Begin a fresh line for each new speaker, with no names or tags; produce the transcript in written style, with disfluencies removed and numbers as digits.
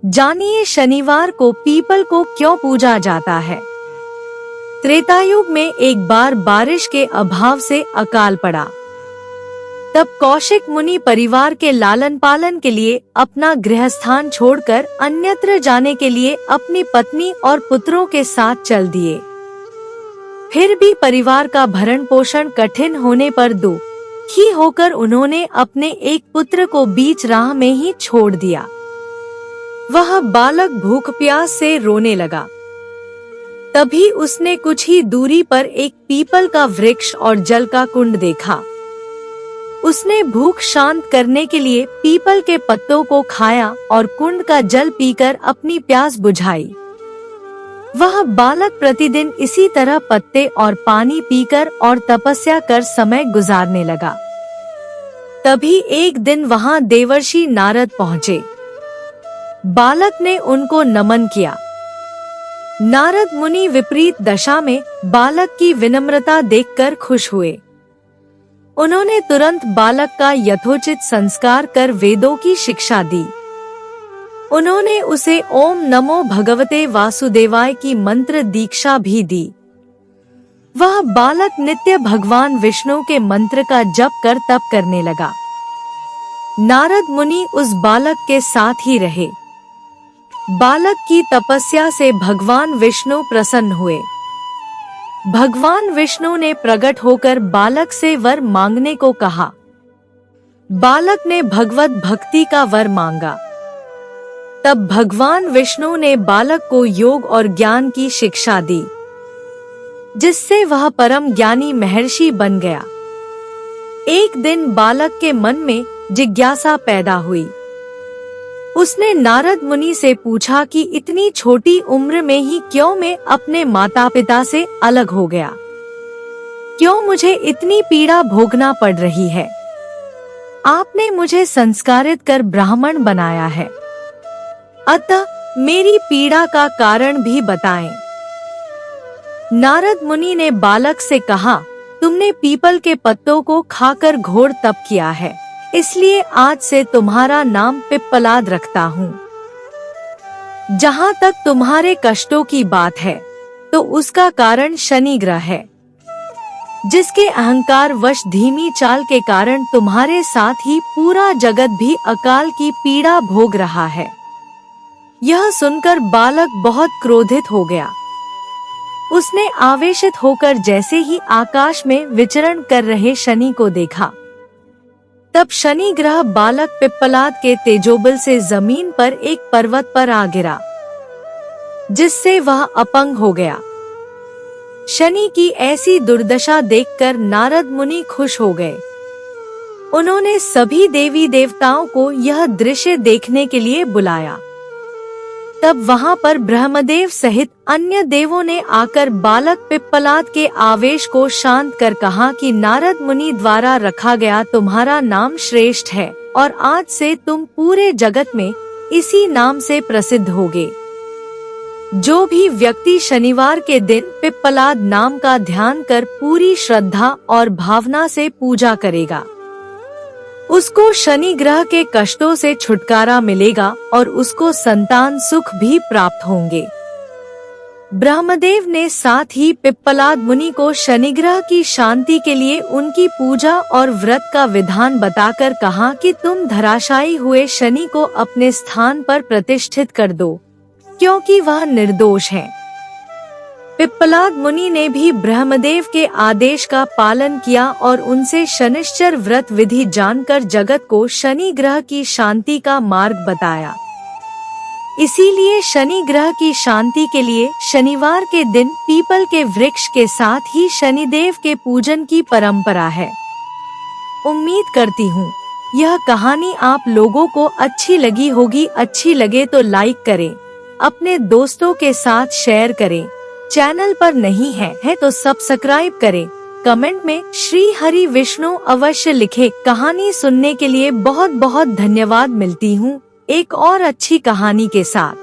जानिए शनिवार को पीपल को क्यों पूजा जाता है। त्रेतायुग में एक बार बारिश के अभाव से अकाल पड़ा। तब कौशिक मुनि परिवार के लालन पालन के लिए अपना गृहस्थान छोड़कर अन्यत्र जाने के लिए अपनी पत्नी और पुत्रों के साथ चल दिए। फिर भी परिवार का भरण पोषण कठिन होने पर दुखी होकर उन्होंने अपने एक पुत्र को बीच राह में ही छोड़ दिया। वह बालक भूख प्यास से रोने लगा। तभी उसने कुछ ही दूरी पर एक पीपल का वृक्ष और जल का कुंड देखा। उसने भूख शांत करने के लिए पीपल के पत्तों को खाया और कुंड का जल पीकर अपनी प्यास बुझाई। वह बालक प्रतिदिन इसी तरह पत्ते और पानी पीकर और तपस्या कर समय गुजारने लगा। तभी एक दिन वहां देवर्षि नारद पहुँचे। बालक ने उनको नमन किया। नारद मुनि विपरीत दशा में बालक की विनम्रता देखकर खुश हुए। उन्होंने तुरंत बालक का यथोचित संस्कार कर वेदों की शिक्षा दी। उन्होंने उसे ओम नमो भगवते वासुदेवाय की मंत्र दीक्षा भी दी। वह बालक नित्य भगवान विष्णु के मंत्र का जप कर तप करने लगा। नारद मुनि उस बालक के साथ ही रहे। बालक की तपस्या से भगवान विष्णु प्रसन्न हुए। भगवान विष्णु ने प्रकट होकर बालक से वर मांगने को कहा। बालक ने भगवत भक्ति का वर मांगा। तब भगवान विष्णु ने बालक को योग और ज्ञान की शिक्षा दी, जिससे वह परम ज्ञानी महर्षि बन गया। एक दिन बालक के मन में जिज्ञासा पैदा हुई। उसने नारद मुनि से पूछा कि इतनी छोटी उम्र में ही क्यों मैं अपने माता पिता से अलग हो गया? क्यों मुझे इतनी पीड़ा भोगना पड़ रही है? आपने मुझे संस्कारित कर ब्राह्मण बनाया है, अतः मेरी पीड़ा का कारण भी बताएं। नारद मुनि ने बालक से कहा, तुमने पीपल के पत्तों को खाकर घोर तप किया है, इसलिए आज से तुम्हारा नाम पिप्पलाद रखता हूँ। जहाँ तक तुम्हारे कष्टों की बात है, तो उसका कारण शनि ग्रह है, जिसके अहंकार वश धीमी चाल के कारण तुम्हारे साथ ही पूरा जगत भी अकाल की पीड़ा भोग रहा है। यह सुनकर बालक बहुत क्रोधित हो गया। उसने आवेशित होकर जैसे ही आकाश में विचरण कर रहे शनि को देखा, तब शनि ग्रह बालक पिप्पलाद के तेजोबल से जमीन पर एक पर्वत पर आ गिरा, जिससे वह अपंग हो गया। शनि की ऐसी दुर्दशा देखकर नारद मुनि खुश हो गए। उन्होंने सभी देवी देवताओं को यह दृश्य देखने के लिए बुलाया। तब वहां पर ब्रह्मदेव सहित अन्य देवों ने आकर बालक पिप्पलाद के आवेश को शांत कर कहा कि नारद मुनि द्वारा रखा गया तुम्हारा नाम श्रेष्ठ है और आज से तुम पूरे जगत में इसी नाम से प्रसिद्ध होगे। जो भी व्यक्ति शनिवार के दिन पिप्पलाद नाम का ध्यान कर पूरी श्रद्धा और भावना से पूजा करेगा, उसको शनि ग्रह के कष्टों से छुटकारा मिलेगा और उसको संतान सुख भी प्राप्त होंगे। ब्रह्मदेव ने साथ ही पिप्पलाद मुनि को शनि ग्रह की शांति के लिए उनकी पूजा और व्रत का विधान बताकर कहा कि तुम धराशायी हुए शनि को अपने स्थान पर प्रतिष्ठित कर दो, क्योंकि वह निर्दोष है। पिप्पलाद मुनि ने भी ब्रह्मदेव के आदेश का पालन किया और उनसे शनिश्चर व्रत विधि जानकर जगत को शनि ग्रह की शांति का मार्ग बताया। इसीलिए शनि ग्रह की शांति के लिए शनिवार के दिन पीपल के वृक्ष के साथ ही शनिदेव के पूजन की परंपरा है। उम्मीद करती हूँ यह कहानी आप लोगों को अच्छी लगी होगी। अच्छी लगे तो लाइक करें, अपने दोस्तों के साथ शेयर करें। चैनल पर नहीं है तो सब्सक्राइब करें। कमेंट में श्री हरि विष्णु अवश्य लिखें। कहानी सुनने के लिए बहुत बहुत धन्यवाद। मिलती हूँ एक और अच्छी कहानी के साथ।